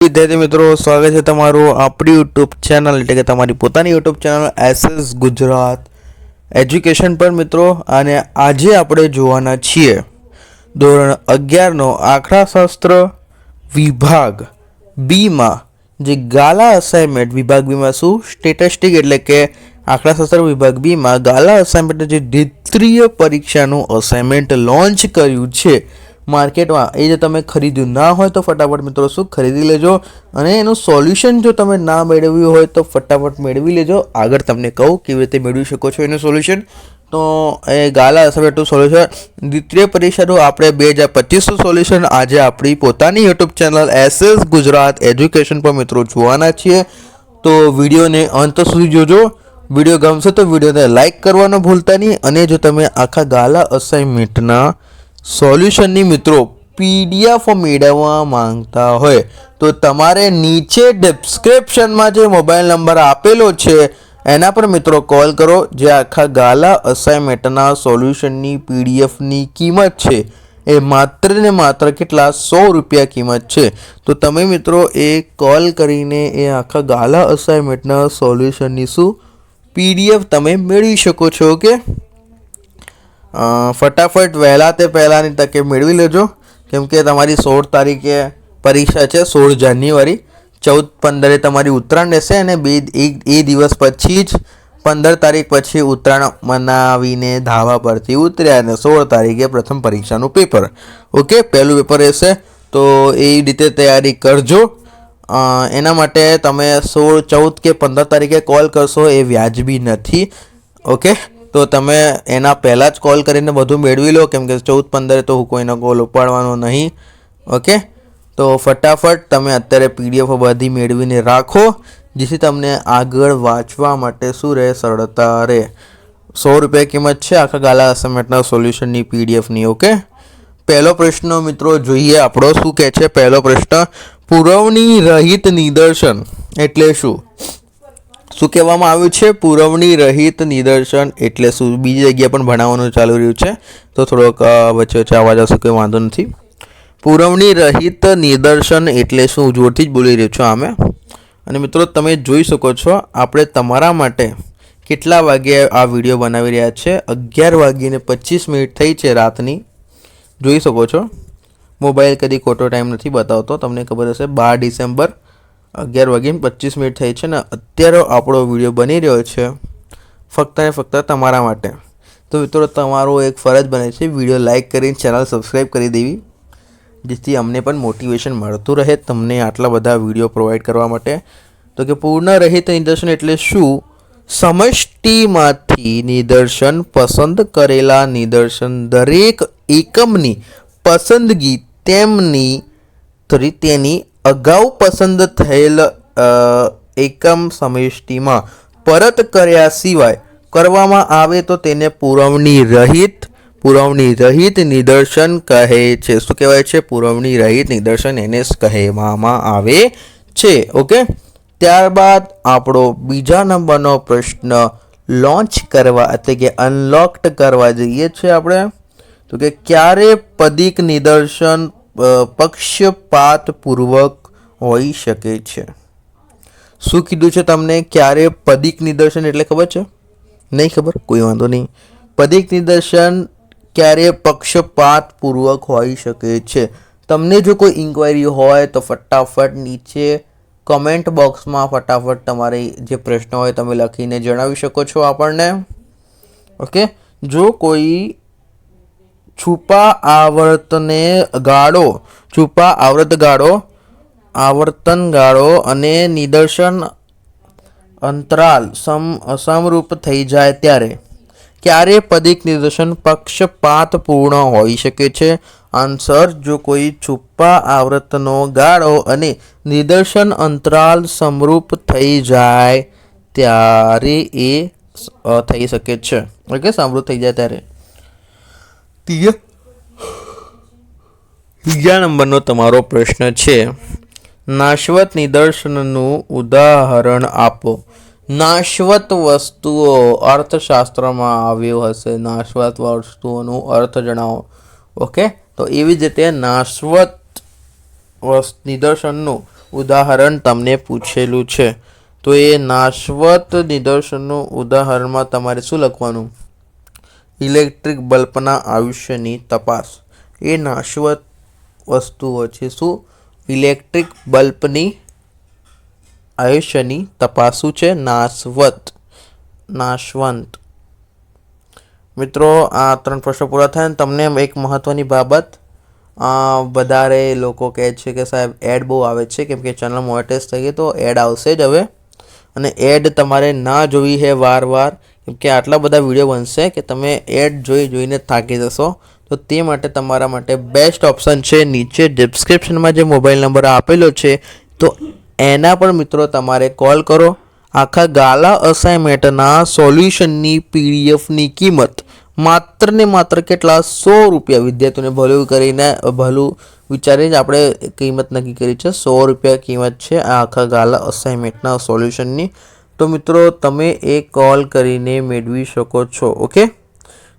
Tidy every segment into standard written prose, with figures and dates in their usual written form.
વિદ્યાર્થી મિત્રો, સ્વાગત છે તમારું આપણી યુટ્યુબ ચેનલ એટલે કે તમારી પોતાની YouTube channel SS Gujarat education પર મિત્રો. અને આજે આપણે જોવાના છીએ ધોરણ 11નો આંકડાશાસ્ત્ર વિભાગ બીમાં જે ગાલા અસાઇનમેન્ટ. વિભાગ બીમાં શું? સ્ટેટિસ્ટિક એટલે કે આંકડાશાસ્ત્ર વિભાગ બીમાં ગાલા અસાઇનમેન્ટ જે દ્વિતીય પરીક્ષાનું અસાઇનમેન્ટ લોન્ચ કર્યું છે માર્કેટમાં. એ જો તમે ખરીદ્યું ના હોય તો ફટાફટ મિત્રો શું ખરીદી લેજો, અને એનું સોલ્યુશન જો તમે ના મેળવ્યું હોય તો ફટાફટ મેળવી લેજો. આગળ તમને કહું કેવી રીતે મેળવી શકો છો એનું સોલ્યુશન. તો એ ગાલા અસાઇનમેન્ટનું સોલ્યુશન દ્વિતીય પરીક્ષાનું આપણે 2025નું સોલ્યુશન આજે આપણી પોતાની YouTube channel SS Gujarat education પર મિત્રો જોવાના છીએ. તો વિડીયોને અંત સુધી જોજો. વિડીયો ગમશે તો વિડીયોને લાઇક કરવાનું ભૂલતા નહીં. અને જો તમે આખા ગાલા અસાઇનમેન્ટના સોલ્યુશનની મિત્રો પીડીએફ મેળવવા માંગતા હોય તો તમારે નીચે ડિસ્ક્રિપ્શનમાં જે મોબાઈલ નંબર આપેલો છે એના પર મિત્રો કોલ કરો. જે આખા ગાલા અસાઇનમેન્ટના સોલ્યુશનની પીડીએફની કિંમત છે એ માત્ર ને માત્ર કેટલા? 100 રૂપિયા કિંમત છે. તો તમે મિત્રો એ કોલ કરીને એ આખા ગાલા અસાઇનમેન્ટના સોલ્યુશનની શું પીડીએફ તમે મેળવી શકો છો. ઓકે, ફટાફટ વહેલા તે પહેલાંની તકે મેળવી લેજો, કેમ કે તમારી 16 તારીખે પરીક્ષા છે, 16 જાન્યુઆરી. 14-15 તમારી ઉત્તરાયણ રહેશે, અને એ દિવસ પછી જ 15 તારીખ પછી ઉત્તરાયણ મનાવીને ધાબા પરથી ઉતર્યા અને 16 તારીખે પ્રથમ પરીક્ષાનું પેપર. ઓકે, પહેલું પેપર રહેશે. તો એ રીતે તૈયારી કરજો. એના માટે તમે 16, 14 કે 15 તારીખે કોલ કરશો એ વ્યાજબી નથી. ઓકે, તો તમે એના પહેલાં જ કોલ કરીને બધું મેળવી લો, કેમ કે 14-15 તો હું કોઈનો કોલ ઉપાડવાનો નહીં. ઓકે, તો ફટાફટ તમે અત્યારે પીડીએફ બધી મેળવીને રાખો, જેથી તમને આગળ વાંચવા માટે શું રહે? સરળતા રહે. 100 રૂપિયા કિંમત છે આખા ગાલા અસાઇનમેન્ટના સોલ્યુશનની પીડીએફની. ઓકે, પહેલો પ્રશ્ન મિત્રો જોઈએ આપણો. શું કહે છે પહેલો પ્રશ્ન? પુરવણી રહિત નિદર્શન એટલે શું? શું કહેવામાં આવ્યું છે? પુરવણી રહિત નિદર્શન એટલે શું? બીજી જગ્યાએ પણ ભણાવવાનું ચાલુ રહ્યું છે, તો થોડોક વચ્ચે વચ્ચે અવાજ આવશે, કોઈ વાંધો નથી. પુરવણી રહિત નિદર્શન એટલે શું? જોરથી જ બોલી રહ્યો છું આમે. અને મિત્રો તમે જોઈ શકો છો આપણે તમારા માટે કેટલા વાગ્યે આ વિડીયો બનાવી રહ્યા છે. 11:25 થઈ છે રાતની. જોઈ શકો છો, મોબાઈલ કદી ખોટો ટાઈમ નથી બતાવતો. તમને ખબર હશે 12 ડિસેમ્બર 11:25 થઈ છે ને અત્યારે આપણો વિડીયો બની રહ્યો છે ફક્ત ને ફક્ત તમારા માટે. તો મિત્રો તમારો એક ફરજ બને છે વિડીયો લાઇક કરીને ચેનલ સબસ્ક્રાઈબ કરી દેવી, જેથી અમને પણ મોટિવેશન મળતું રહે તમને આટલા બધા વિડીયો પ્રોવાઈડ કરવા માટે. તો કે પૂર્ણ રહિત નિદર્શન એટલે શું? સમષ્ટિમાંથી નિદર્શન પસંદ કરેલા નિદર્શન દરેક એકમની પસંદગી તેની અગાઉ પસંદ થયેલ એકમ સમષ્ટિમાં પરત કર્યા સિવાય કરવામાં આવે તો તેને પુરવણી રહિત નિદર્શન કહે છે. શું કહેવાય છે? પુરવણી રહિત નિદર્શન એને કહેવામાં આવે છે. ઓકે, ત્યારબાદ આપણો બીજા નંબરનો પ્રશ્ન લોન્ચ કરવા એટલે કે અનલોક્ડ કરવા જઈએ છીએ આપણે. તો કે ક્યારે પદિક નિદર્શન પક્ષપાતપૂર્વક હોઈ શકે છે? શું કીધું છે તમને? ક્યારે પદિક નિદર્શન એટલે ખબર છે? નહીં ખબર? કોઈ વાંધો નહીં. પદિક નિદર્શન ક્યારે પક્ષપાતપૂર્વક હોઈ શકે છે? તમને જો કોઈ ઇન્ક્વાયરી હોય તો ફટાફટ નીચે કમેન્ટ બોક્સમાં ફટાફટ તમારે જે પ્રશ્ન હોય તમે લખીને જણાવી શકો છો આપણને. ઓકે, જો કોઈ છુપા આવર્તન ગાળો અને નિદર્શન અંતરાલ સમરૂપ થઈ જાય ત્યારે ક્યારે પદિક નિદર્શન પક્ષપાતપૂર્ણ હોઈ શકે છે? આન્સર: જો કોઈ છુપા આવર્તનો ગાળો અને નિદર્શન અંતરાલ સમરૂપ થઈ જાય ત્યારે એ થઈ શકે છે. ઓકે, સમરૂપ થઈ જાય ત્યારે. ત્રીજા નંબરનો તમારો પ્રશ્ન છે નાશવત નિદર્શનનું ઉદાહરણ આપો. નાશવત વસ્તુઓ અર્થશાસ્ત્રમાં આવ્યું હશે. નાશવત વસ્તુઓનું અર્થ જણાવો. ઓકે, તો એવી જ રીતે નાશવત નિદર્શનનું ઉદાહરણ તમને પૂછેલું છે. તો એ નાશવંત નિદર્શનનું ઉદાહરણમાં તમારે શું લખવાનું? ઇલેક્ટ્રિક બલ્બના આયુષ્યની તપાસ. એ નાશવંત વસ્તુઓ છે. શું? ઇલેક્ટ્રિક બલ્બની આયુષ્યની તપાસ શું છે? નાશવંત. મિત્રો, આ 3 પ્રશ્નો પૂરા થાય. તમને એક મહત્વની બાબત, વધારે લોકો કહે છે કે સાહેબ એડ બહુ આવે છે, કેમ કે ચેનલ મોનેટાઇઝ થઈ ગઈ તો એડ આવશે જ હવે. અને એડ તમારે ના જોવી છે વારવાર, કેમ કે આટલા બધા વિડીયો બનશે કે તમે એડ જોઈને થાકી જશો. તો તે માટે તમારા માટે બેસ્ટ ઓપ્શન છે, નીચે ડિસ્ક્રિપ્શનમાં જે મોબાઈલ નંબર આપેલો છે તો એના પર મિત્રો તમારે કોલ કરો. આખા ગાલા અસાઇનમેન્ટના સોલ્યુશનની પીડીએફની કિંમત માત્ર ને માત્ર કેટલા? 100 રૂપિયા. વિદ્યાર્થીઓને ભલું વિચારીને આપણે કિંમત નક્કી કરી છે. 100 રૂપિયા કિંમત છે આ આખા ગાલા અસાઇનમેન્ટના સોલ્યુશનની. તો મિત્રો, તમે એ કોલ કરીને મેળવી શકો છો. ઓકે,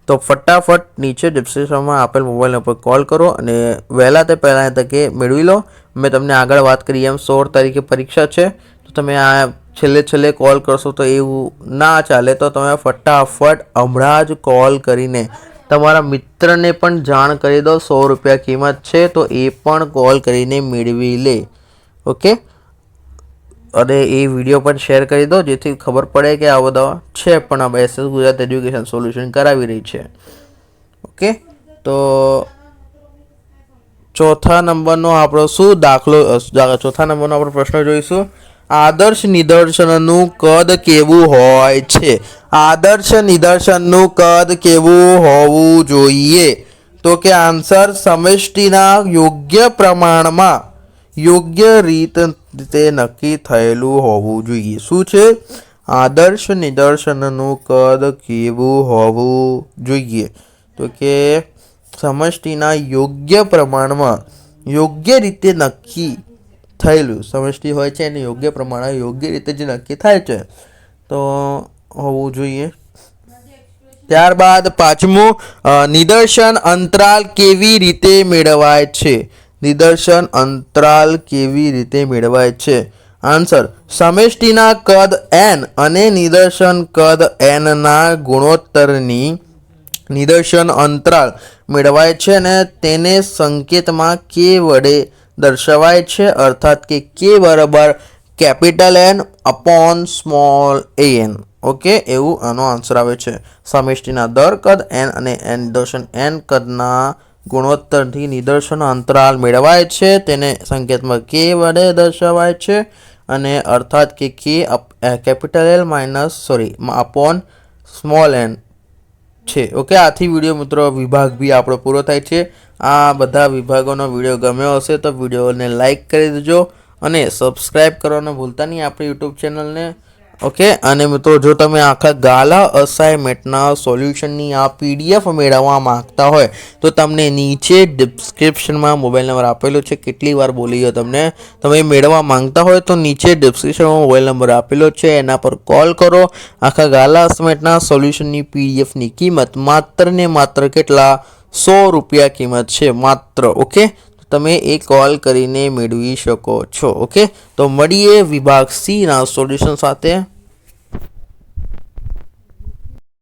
તો ફટાફટ નીચે ડિસ્ક્રિપ્શનમાં આપેલ મોબાઈલ નંબર પર કોલ કરો અને વહેલા તે પહેલાં તકે મેળવી લો. મેં તમને આગળ વાત કરી એમ 16 તારીખે પરીક્ષા છે. તો તમે આ છેલ્લે કોલ કરશો તો એવું ના ચાલે. તો તમે ફટાફટ હમણાં જ કોલ કરીને તમારા મિત્રને પણ જાણ કરી દો. 100 રૂપિયા કિંમત છે તો એ પણ કોલ કરીને મેળવી લે. ઓકે, અને એ વિડીયો પણ શેર કરી દો જેથી ખબર પડે કે આ બધા છે પણ આ SS ગુજરાત એજ્યુકેશન સોલ્યુશન કરાવી રહી છે. ઓકે, તો ચોથા નંબરનો આપણો પ્રશ્ન જોઈશું. આદર્શ નિદર્શનનું કદ કેવું હોય છે? આદર્શ નિદર્શનનું કદ કેવું હોવું જોઈએ? તો કે આન્સર સમષ્ટિના યોગ્ય પ્રમાણમાં યોગ્ય રીતે નક્કી થયેલું હોવું જોઈએ. શું છે? આદર્શ નિદર્શનનું કદ કેવું હોવું જોઈએ? તો કે સમષ્ટિના યોગ્ય પ્રમાણમાં યોગ્ય રીતે નક્કી થયેલું. સમષ્ટિ હોય છે એને યોગ્ય પ્રમાણે યોગ્ય રીતે જે નક્કી થાય છે તો હોવું જોઈએ. ત્યારબાદ પાંચમું, નિદર્શન અંતરાલ કેવી રીતે મેળવાય છે? નિદર્શન અંતરાલ કેવી રીતે મેળવાય છે? આન્સર સમષ્ટિના કદ n અને નિદર્શન કદ n ના ગુણોત્તરની નિદર્શન અંતરાલ મેળવાય છે અને તેને સંકેતમાં k વડે દર્શાવાય છે. અર્થાત કે k બરાબર capital N upon small an. Okay, એવું આનો આન્સર આવે છે. સમષ્ટિના દર કદ n અને નિદર્શન n કદના ગુણોત્તરથી નિદર્શન અંતરાલ મેળવાય છે. તેને સંકેતમાં k વડે દર્શાવાય છે અને અર્થાત કે k capital L upon small n છે. ઓકે, આથી વિડીયો મિત્રો વિભાગ બી આપણો પૂરો થાય છે. આ બધા વિભાગોનો વિડીયો ગમ્યો હશે તો વિડીયોને લાઈક કરી દેજો અને સબસ્ક્રાઈબ કરવાનું ભૂલતા નહીં આપણી યુટ્યુબ ચેનલને. ઓકે, અને મિત્રો જો તમે આખા ગાલા અસાઇનમેન્ટના સોલ્યુશનની આ PDF મેળવવા માંગતા હોય તો તમને નીચે ડિસ્ક્રિપ્શનમાં મોબાઈલ નંબર આપેલો છે. કેટલી વાર બોલી ગયો તમને? તમે મેળવવા માંગતા હોય તો નીચે ડિસ્ક્રિપ્શનમાં મોબાઈલ નંબર આપેલો છે, એના પર કોલ કરો. આખા ગાલા અસાઇનમેન્ટના સોલ્યુશનની PDFની કિંમત માત્ર ને માત્ર કેટલા? 100 રૂપિયા કિંમત છે માત્ર. ઓકે, તમે એ કોલ કરીને મેળવી શકો છો. ઓકે, તો મળીએ વિભાગ C ના સોલ્યુશન સાથે.